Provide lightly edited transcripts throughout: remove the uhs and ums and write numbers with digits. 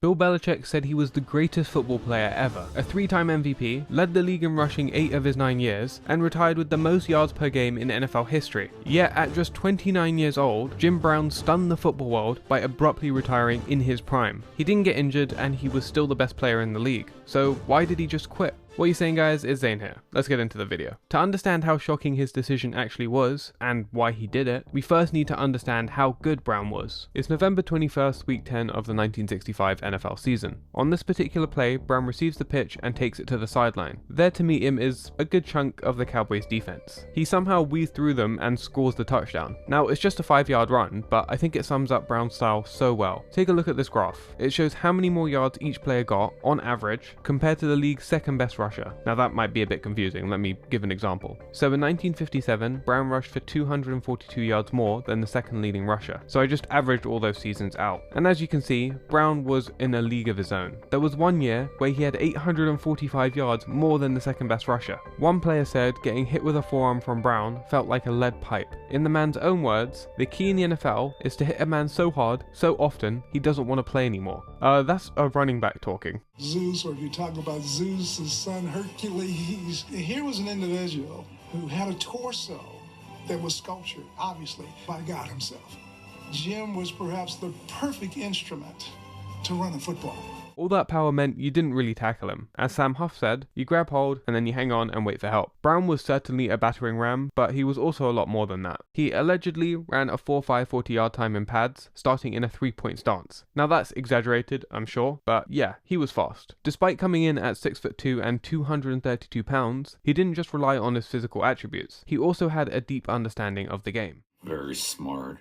Bill Belichick said he was the greatest football player ever, a 3-time MVP, led the league in rushing 8 of his 9 years, and retired with the most yards per game in NFL history. Yet at just 29 years old, Jim Brown stunned the football world by abruptly retiring in his prime. He didn't get injured and he was still the best player in the league. So why did he just quit? What you saying, guys? It's Zane here. Let's get into the video. To understand how shocking his decision actually was, and why he did it, we first need to understand how good Brown was. It's November 21st, week 10 of the 1965 NFL season. On this particular play, Brown receives the pitch and takes it to the sideline. There to meet him is a good chunk of the Cowboys defense. He somehow weaved through them and scores the touchdown. Now, it's just a 5-yard run, but I think it sums up Brown's style so well. Take a look at this graph. It shows how many more yards each player got, on average, compared to the league's second best rusher. Now that might be a bit confusing, let me give an example. So in 1957, Brown rushed for 242 yards more than the second leading rusher, so I just averaged all those seasons out. And as you can see, Brown was in a league of his own. There was one year where he had 845 yards more than the second best rusher. One player said getting hit with a forearm from Brown felt like a lead pipe. In the man's own words, the key in the NFL is to hit a man so hard, so often, he doesn't want to play anymore. That's a running back talking. Zeus, or if you talk about Zeus' son Hercules, here was an individual who had a torso that was sculptured, obviously, by God himself. Jim was perhaps the perfect instrument to run a football. All that power meant you didn't really tackle him. As Sam Huff said, you grab hold and then you hang on and wait for help. Brown was certainly a battering ram, but he was also a lot more than that. He allegedly ran a 4.5 40-yard time in pads, starting in a 3-point stance. Now that's exaggerated, I'm sure, but yeah, he was fast. Despite coming in at 6'2" and 232 pounds, he didn't just rely on his physical attributes. He also had a deep understanding of the game. Very smart,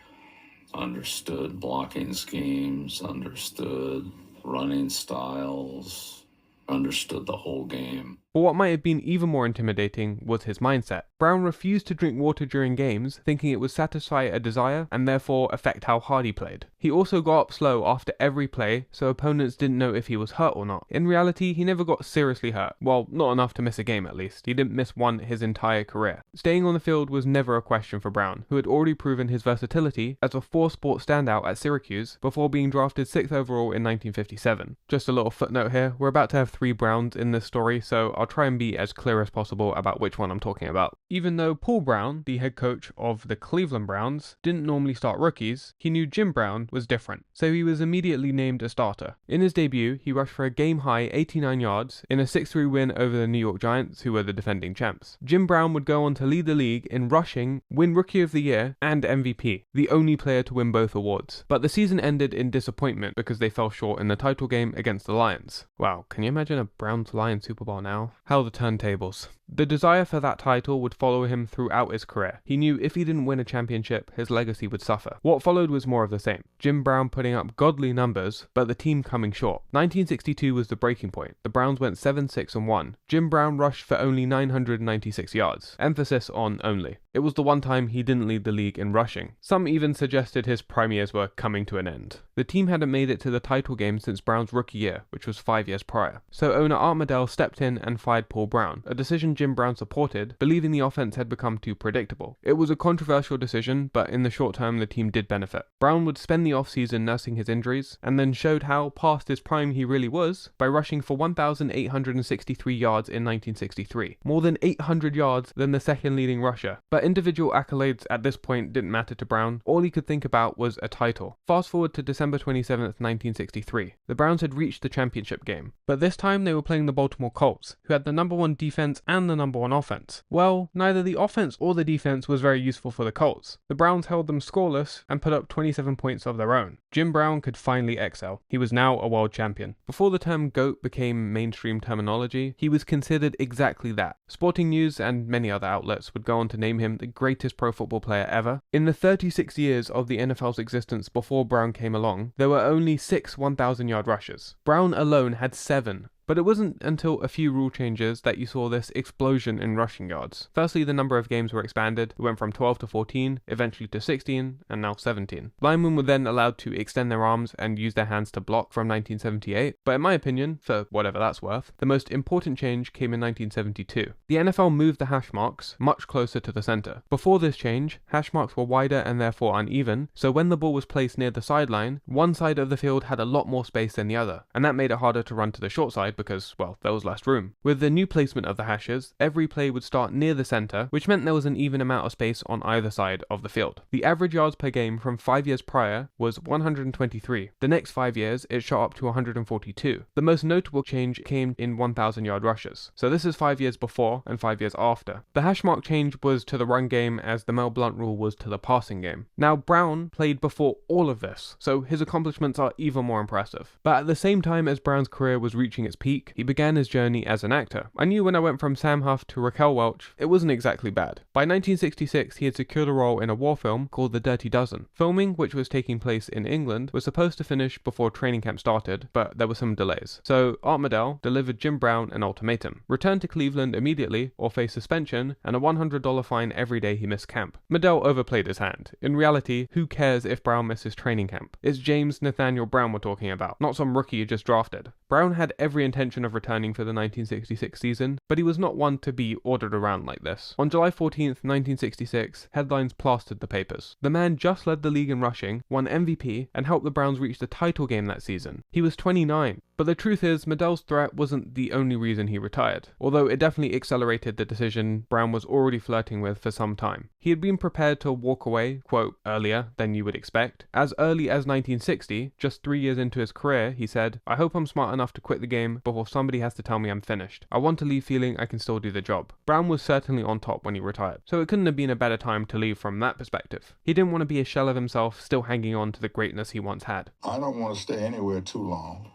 understood blocking schemes, understood running styles, understood the whole game. But what might have been even more intimidating was his mindset. Brown refused to drink water during games, thinking it would satisfy a desire and therefore affect how hard he played. He also got up slow after every play, so opponents didn't know if he was hurt or not. In reality, he never got seriously hurt. Well, not enough to miss a game at least. He didn't miss one his entire career. Staying on the field was never a question for Brown, who had already proven his versatility as a 4-sport standout at Syracuse before being drafted 6th overall in 1957. Just a little footnote here, we're about to have 3 Browns in this story, so I'll try and be as clear as possible about which one I'm talking about. Even though Paul Brown, the head coach of the Cleveland Browns, didn't normally start rookies, he knew Jim Brown was different, so he was immediately named a starter. In his debut, he rushed for a game-high 89 yards in a 6-3 win over the New York Giants, who were the defending champs. Jim Brown would go on to lead the league in rushing, win Rookie of the Year, and MVP, the only player to win both awards. But the season ended in disappointment because they fell short in the title game against the Lions. Wow, can you imagine a Browns-Lions Super Bowl now? How the turntables. The desire for that title would follow him throughout his career. He knew if he didn't win a championship, his legacy would suffer. What followed was more of the same. Jim Brown putting up godly numbers, but the team coming short. 1962 was the breaking point. The Browns went 7-6-1. Jim Brown rushed for only 996 yards. Emphasis on only. It was the one time he didn't lead the league in rushing. Some even suggested his prime years were coming to an end. The team hadn't made it to the title game since Brown's rookie year, which was 5 years prior. So owner Art Modell stepped in and fired Paul Brown, a decision Jim Brown supported, believing the offense had become too predictable. It was a controversial decision, but in the short term the team did benefit. Brown would spend the offseason nursing his injuries, and then showed how past his prime he really was by rushing for 1,863 yards in 1963, more than 800 yards than the second leading rusher. But individual accolades at this point didn't matter to Brown. All he could think about was a title. Fast forward to December 27th, 1963. The Browns had reached the championship game, but this time they were playing the Baltimore Colts, who had the #1 defense and the #1 offense. Well, neither the offense or the defense was very useful for the Colts. The Browns held them scoreless and put up 27 points of their own. Jim Brown could finally excel. He was now a world champion. Before the term GOAT became mainstream terminology, he was considered exactly that. Sporting News and many other outlets would go on to name him the greatest pro football player ever. In the 36 years of the NFL's existence before Brown came along, there were only 6 1,000-yard rushers. Brown alone had 7. But it wasn't until a few rule changes that you saw this explosion in rushing yards. Firstly, the number of games were expanded. It went from 12 to 14, eventually to 16, and now 17. Linemen were then allowed to extend their arms and use their hands to block from 1978, but in my opinion, for whatever that's worth, the most important change came in 1972. The NFL moved the hash marks much closer to the center. Before this change, hash marks were wider and therefore uneven, so when the ball was placed near the sideline, one side of the field had a lot more space than the other, and that made it harder to run to the short side because, well, there was less room. With the new placement of the hashes, every play would start near the center, which meant there was an even amount of space on either side of the field. The average yards per game from 5 years prior was 123. The next 5 years, it shot up to 142. The most notable change came in 1,000-yard rushes. So this is 5 years before and 5 years after. The hash mark change was to the run game as the Mel Blount rule was to the passing game. Now, Brown played before all of this, so his accomplishments are even more impressive. But at the same time as Brown's career was reaching its peak, he began his journey as an actor. I knew when I went from Sam Huff to Raquel Welch, it wasn't exactly bad. By 1966, he had secured a role in a war film called The Dirty Dozen. Filming, which was taking place in England, was supposed to finish before training camp started, but there were some delays. So Art Modell delivered Jim Brown an ultimatum: return to Cleveland immediately or face suspension and a $100 fine every day he missed camp. Modell overplayed his hand. In reality, who cares if Brown misses training camp? It's James Nathaniel Brown we're talking about, not some rookie you just drafted. Brown had every intention of returning for the 1966 season, but he was not one to be ordered around like this. On July 14th, 1966, headlines plastered the papers. The man just led the league in rushing, won MVP, and helped the Browns reach the title game that season. He was 29. But the truth is, Modell's threat wasn't the only reason he retired, although it definitely accelerated the decision Brown was already flirting with for some time. He had been prepared to walk away, quote, earlier than you would expect. As early as 1960, just 3 years into his career, he said, "I hope I'm smart enough to quit the game before somebody has to tell me I'm finished. I want to leave feeling I can still do the job." Brown was certainly on top when he retired, so it couldn't have been a better time to leave from that perspective. He didn't want to be a shell of himself, still hanging on to the greatness he once had. I don't want to stay anywhere too long.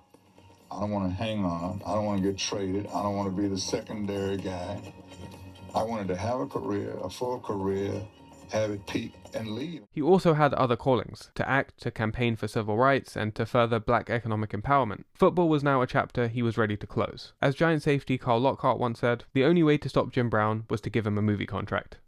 I don't want to hang on. I don't want to get traded. I don't want to be the secondary guy. I wanted to have a career, a full career, have it peak and leave. He also had other callings: to act, to campaign for civil rights, and to further black economic empowerment. Football was now a chapter he was ready to close. As Giant safety Carl Lockhart once said, the only way to stop Jim Brown was to give him a movie contract.